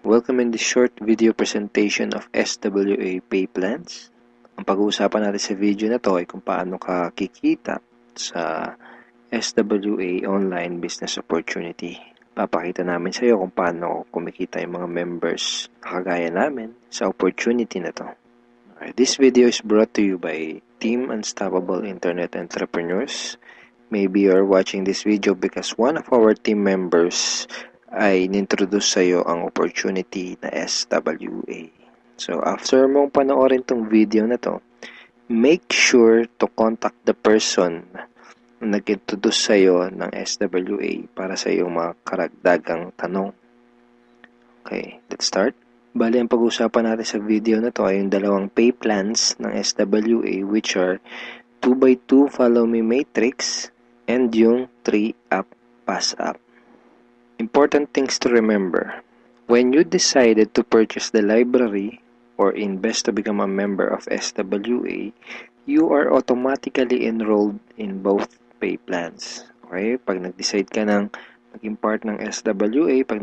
Welcome in this short video presentation of SWA Pay Plans. Ang pag-uusapan natin sa video na to ay kung paano ka kikita sa SWA Online Business Opportunity. Papakita namin sa iyo kung paano kumikita yung mga members na kagaya namin sa opportunity na to. This video is brought to you by Team Unstoppable Internet Entrepreneurs. Maybe you're watching this video because one of our team members ay nintroduce sa iyo ang opportunity na SWA. So, after mong panoorin tong video na to, make sure to contact the person na nag-introduce sa iyo ng SWA para sa iyong mga karagdagang tanong. Okay, let's start. Bali, ang pag-usapan natin sa video na to ay yung dalawang pay plans ng SWA, which are 2x2 Follow Me Matrix and yung 3-App Pass App. Important things to remember. When you decided to purchase the library or invest to become a member of SWA, you are automatically enrolled in both pay plans. Okay? Pag nag-decide ka ng maging part ng SWA, pag